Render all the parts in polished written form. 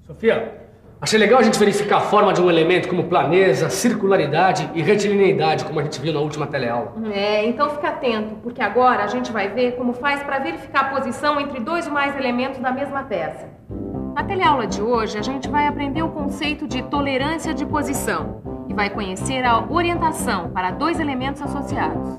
Sofia, achei legal a gente verificar a forma de um elemento como planeza, circularidade e retilineidade, como a gente viu na última teleaula. Então fica atento, porque agora a gente vai ver como faz para verificar a posição entre dois ou mais elementos da mesma peça. Na teleaula de hoje, a gente vai aprender o conceito de tolerância de posição e vai conhecer a orientação para dois elementos associados.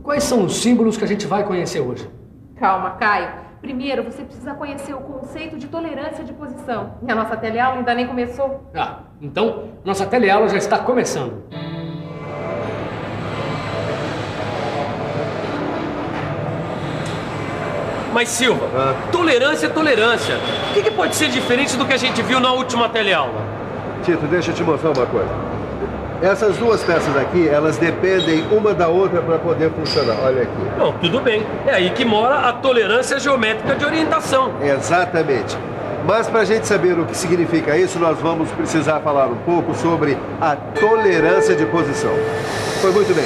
Quais são os símbolos que a gente vai conhecer hoje? Calma, Caio. Primeiro, você precisa conhecer o conceito de tolerância de posição. E a nossa teleaula ainda nem começou. Então, nossa teleaula já está começando. Mas, Silva, tolerância é tolerância. O que pode ser diferente do que a gente viu na última teleaula? Tito, deixa eu te mostrar uma coisa. Essas duas peças aqui, elas dependem uma da outra para poder funcionar. Olha aqui. Não, tudo bem. É aí que mora a tolerância geométrica de orientação. Exatamente. Mas para a gente saber o que significa isso, nós vamos precisar falar um pouco sobre a tolerância de posição. Foi muito bem.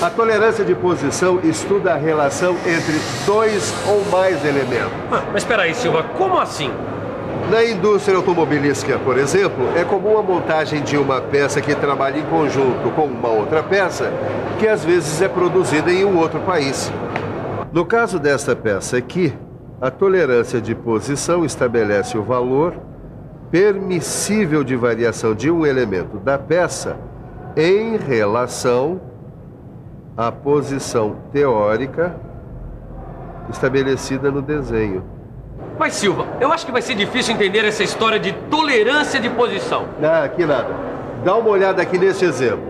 A tolerância de posição estuda a relação entre dois ou mais elementos. Mas espera aí, Silva, como assim? Na indústria automobilística, por exemplo, é comum a montagem de uma peça que trabalha em conjunto com uma outra peça, que às vezes é produzida em um outro país. No caso desta peça aqui, a tolerância de posição estabelece o valor permissível de variação de um elemento da peça em relação à posição teórica estabelecida no desenho. Mas, Silva, eu acho que vai ser difícil entender essa história de tolerância de posição. Aqui nada. Dá uma olhada aqui nesse exemplo.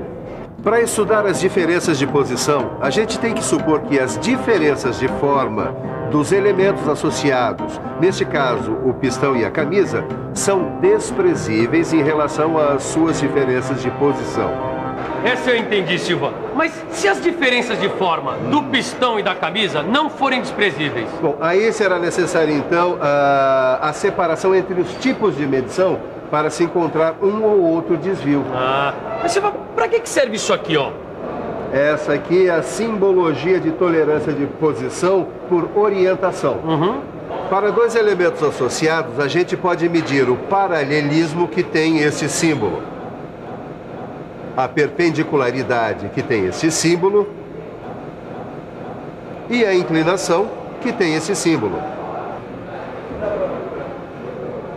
Para estudar as diferenças de posição, a gente tem que supor que as diferenças de forma dos elementos associados, neste caso o pistão e a camisa, são desprezíveis em relação às suas diferenças de posição. Essa eu entendi, Silva. Mas se as diferenças de forma do pistão e da camisa não forem desprezíveis? Bom, aí será necessário, então, a separação entre os tipos de medição para se encontrar um ou outro desvio. Mas, Silva, para que serve isso aqui, ó? Essa aqui é a simbologia de tolerância de posição por orientação. Para dois elementos associados, a gente pode medir o paralelismo que tem esse símbolo, a perpendicularidade que tem esse símbolo e a inclinação que tem esse símbolo.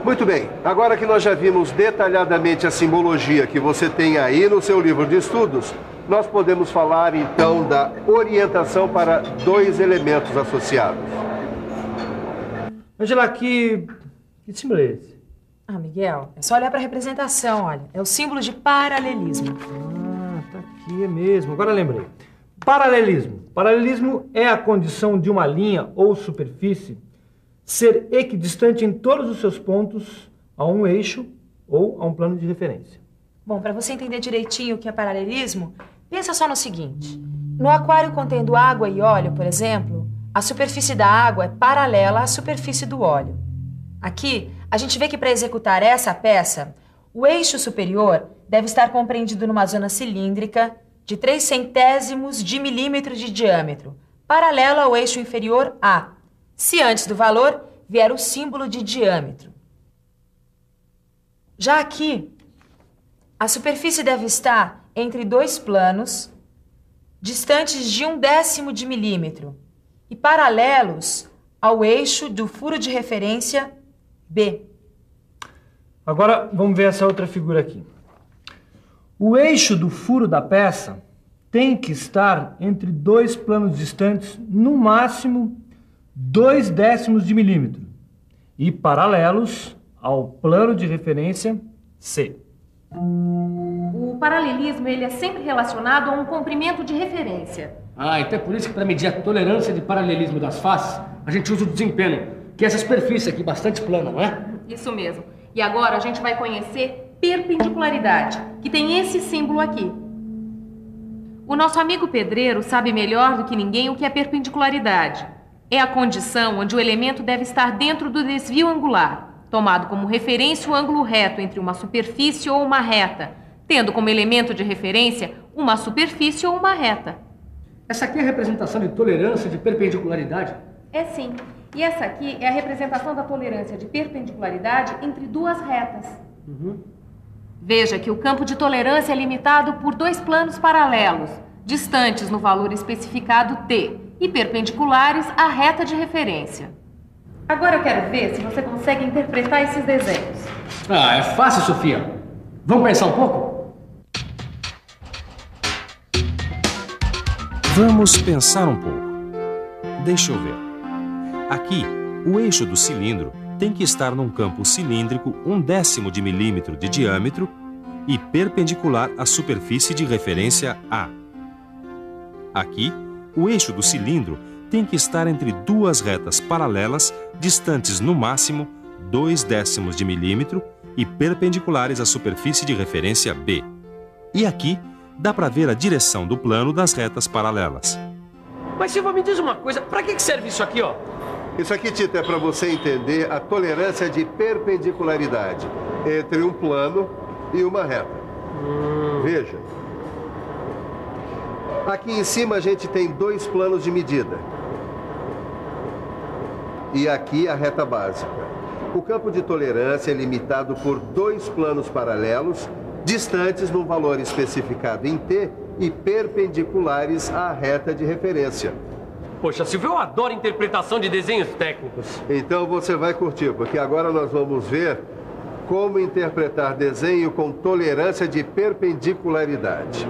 Muito bem, agora que nós já vimos detalhadamente a simbologia que você tem aí no seu livro de estudos, nós podemos falar então da orientação para dois elementos associados. Angela, que símbolo é esse? Miguel, é só olhar para a representação, olha. É o símbolo de paralelismo. Tá aqui, é mesmo. Agora lembrei. Paralelismo. Paralelismo é a condição de uma linha ou superfície ser equidistante em todos os seus pontos a um eixo ou a um plano de referência. Bom, para você entender direitinho o que é paralelismo, pensa só no seguinte. No aquário contendo água e óleo, por exemplo, a superfície da água é paralela à superfície do óleo. Aqui, a gente vê que para executar essa peça, o eixo superior deve estar compreendido numa zona cilíndrica de 0,03 de milímetro de diâmetro, paralela ao eixo inferior A, se antes do valor vier o símbolo de diâmetro. Já aqui, a superfície deve estar entre dois planos, distantes de 1/10 de milímetro e paralelos ao eixo do furo de referência B. Agora, vamos ver essa outra figura aqui. O eixo do furo da peça tem que estar entre dois planos distantes, no máximo 0,2 de milímetro, e paralelos ao plano de referência C. O paralelismo ele é sempre relacionado a um comprimento de referência. Então é por isso que para medir a tolerância de paralelismo das faces, a gente usa o desempenho, que é essa superfície aqui bastante plana, não é? Isso mesmo. E agora a gente vai conhecer perpendicularidade, que tem esse símbolo aqui. O nosso amigo pedreiro sabe melhor do que ninguém o que é perpendicularidade. É a condição onde o elemento deve estar dentro do desvio angular, tomado como referência o ângulo reto entre uma superfície ou uma reta, tendo como elemento de referência uma superfície ou uma reta. Essa aqui é a representação de tolerância de perpendicularidade? É sim. E essa aqui é a representação da tolerância de perpendicularidade entre duas retas. Veja que o campo de tolerância é limitado por dois planos paralelos, distantes no valor especificado T e perpendiculares à reta de referência. Agora eu quero ver se você consegue interpretar esses desenhos. Ah, é fácil, Sofia. Vamos pensar um pouco? Vamos pensar um pouco. Deixa eu ver. Aqui, o eixo do cilindro tem que estar num campo cilíndrico 1/10 de milímetro de diâmetro e perpendicular à superfície de referência A. Aqui, o eixo do cilindro tem que estar entre duas retas paralelas, distantes no máximo 2/10 de milímetro e perpendiculares à superfície de referência B. E aqui, dá para ver a direção do plano das retas paralelas. Mas Silva, me diz uma coisa, pra que serve isso aqui, ó? Isso aqui, Tito, é para você entender a tolerância de perpendicularidade entre um plano e uma reta. Veja. Aqui em cima a gente tem dois planos de medida. E aqui a reta básica. O campo de tolerância é limitado por dois planos paralelos, distantes num valor especificado em T e perpendiculares à reta de referência. Poxa, Silvio, eu adoro interpretação de desenhos técnicos. Então você vai curtir, porque agora nós vamos ver como interpretar desenho com tolerância de perpendicularidade.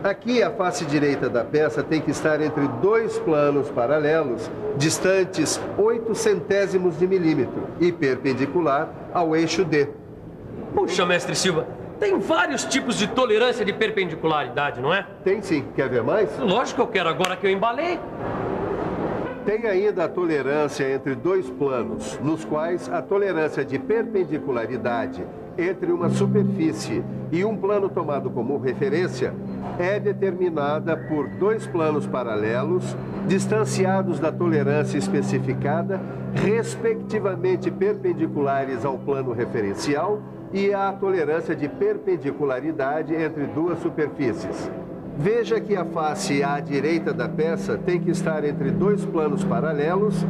Aqui a face direita da peça tem que estar entre dois planos paralelos, distantes 0,08 de milímetro e perpendicular ao eixo D. Puxa, mestre Silva, tem vários tipos de tolerância de perpendicularidade, não é? Tem sim. Quer ver mais? Lógico que eu quero, agora que eu embalei. Tem ainda a tolerância entre dois planos, nos quais a tolerância de perpendicularidade entre uma superfície e um plano tomado como referência é determinada por dois planos paralelos, distanciados da tolerância especificada, respectivamente perpendiculares ao plano referencial e à tolerância de perpendicularidade entre duas superfícies. Veja que a face à direita da peça tem que estar entre dois planos paralelos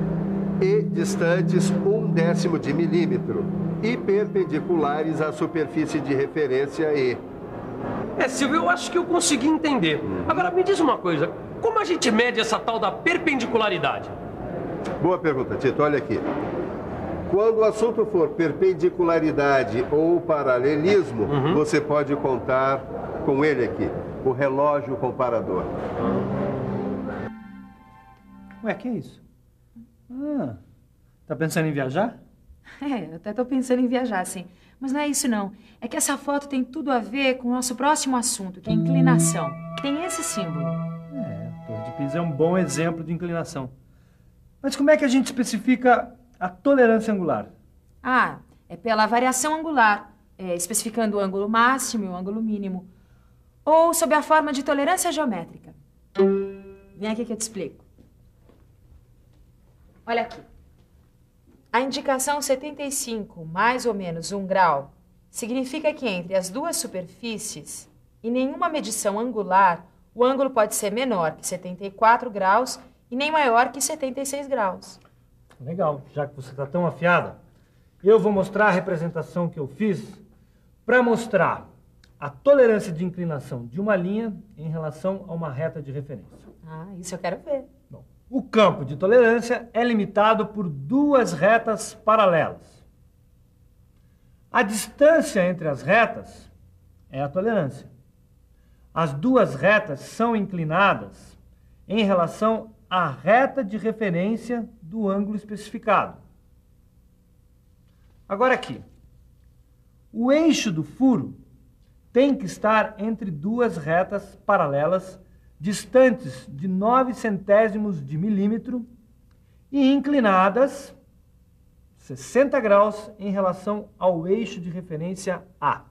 e distantes 1/10 de milímetro e perpendiculares à superfície de referência E. Silvio, eu acho que eu consegui entender. Agora, me diz uma coisa, como a gente mede essa tal da perpendicularidade? Boa pergunta, Tito. Olha aqui. Quando o assunto for perpendicularidade ou paralelismo, você pode contar com ele aqui, o relógio comparador. Ué, que é isso? Tá pensando em viajar? Eu até tô pensando em viajar, sim. Mas não é isso, não. É que essa foto tem tudo a ver com o nosso próximo assunto, que é a inclinação. Tem esse símbolo. A Torre de Pisa é um bom exemplo de inclinação. Mas como é que a gente especifica a tolerância angular? É pela variação angular, especificando o ângulo máximo e o ângulo mínimo. Ou sob a forma de tolerância geométrica. Vem aqui que eu te explico. Olha aqui. A indicação 75, mais ou menos 1 grau, significa que entre as duas superfícies, em nenhuma medição angular, o ângulo pode ser menor que 74 graus e nem maior que 76 graus. Legal, já que você está tão afiada, eu vou mostrar a representação que eu fiz para mostrar a tolerância de inclinação de uma linha em relação a uma reta de referência. Isso eu quero ver. Bom, o campo de tolerância é limitado por duas retas paralelas. A distância entre as retas é a tolerância. As duas retas são inclinadas em relação à reta de referência do ângulo especificado. Agora aqui, o eixo do furo tem que estar entre duas retas paralelas distantes de 0,09 de milímetro e inclinadas 60 graus em relação ao eixo de referência A.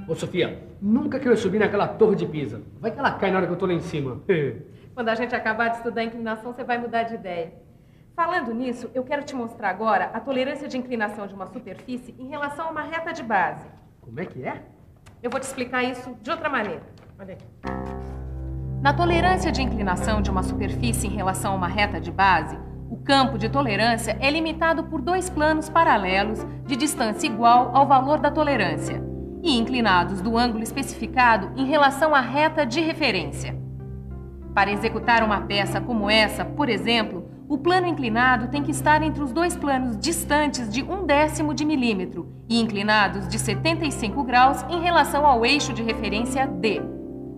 Ô, Sofia, nunca que eu subir naquela Torre de Pisa. Vai que ela cai na hora que eu tô lá em cima. Quando a gente acabar de estudar a inclinação, você vai mudar de ideia. Falando nisso, eu quero te mostrar agora a tolerância de inclinação de uma superfície em relação a uma reta de base. Como é que é? Eu vou te explicar isso de outra maneira. Olha aqui. Na tolerância de inclinação de uma superfície em relação a uma reta de base, o campo de tolerância é limitado por dois planos paralelos de distância igual ao valor da tolerância e inclinados do ângulo especificado em relação à reta de referência. Para executar uma peça como essa, por exemplo, o plano inclinado tem que estar entre os dois planos distantes de 1/10 de milímetro e inclinados de 75 graus em relação ao eixo de referência D.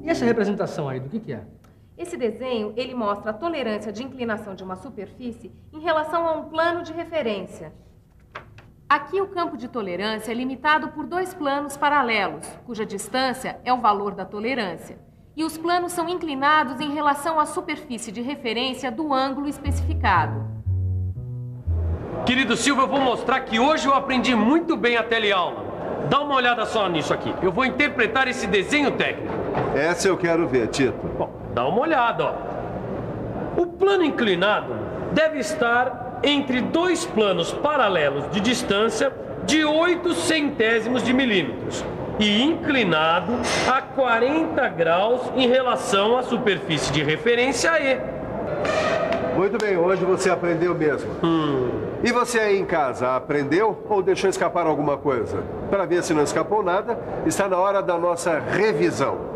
E essa representação aí, do que é? Esse desenho, ele mostra a tolerância de inclinação de uma superfície em relação a um plano de referência. Aqui o campo de tolerância é limitado por dois planos paralelos, cuja distância é o valor da tolerância. E os planos são inclinados em relação à superfície de referência do ângulo especificado. Querido Silvio, eu vou mostrar que hoje eu aprendi muito bem a teleaula. Dá uma olhada só nisso aqui. Eu vou interpretar esse desenho técnico. Essa eu quero ver, Tito. Bom, dá uma olhada, ó. O plano inclinado deve estar entre dois planos paralelos de distância de 0,08 de milímetros e inclinado a 40 graus em relação à superfície de referência E. Muito bem, hoje você aprendeu mesmo. E você aí em casa, aprendeu ou deixou escapar alguma coisa? Para ver se não escapou nada, está na hora da nossa revisão.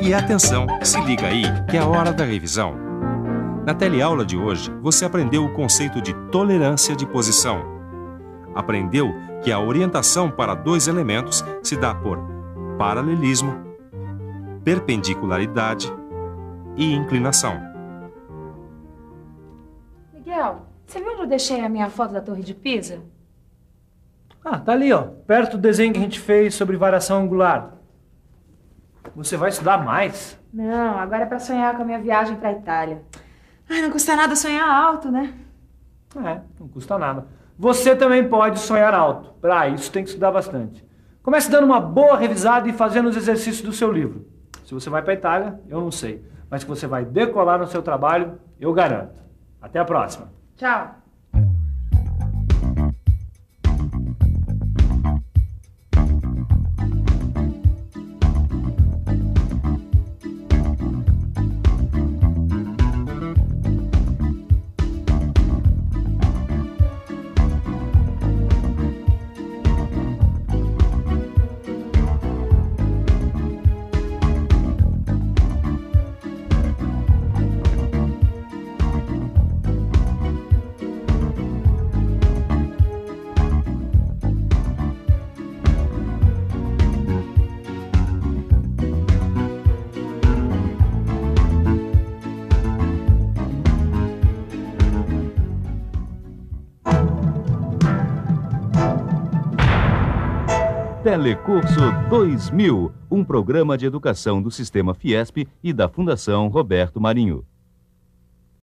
E atenção, se liga aí, que é a hora da revisão. Na teleaula de hoje, você aprendeu o conceito de tolerância de posição. Aprendeu que a orientação para dois elementos se dá por paralelismo, perpendicularidade e inclinação. Miguel, você viu onde eu deixei a minha foto da Torre de Pisa? Ah, tá ali, ó, perto do desenho que a gente fez sobre variação angular. Você vai estudar mais? Não, agora é pra sonhar com a minha viagem pra Itália. Ai, não custa nada sonhar alto, né? É, não custa nada. Você também pode sonhar alto. Para isso tem que estudar bastante. Comece dando uma boa revisada e fazendo os exercícios do seu livro. Se você vai para a Itália, eu não sei. Mas que você vai decolar no seu trabalho, eu garanto. Até a próxima. Tchau. Telecurso 2000, um programa de educação do Sistema Fiesp e da Fundação Roberto Marinho.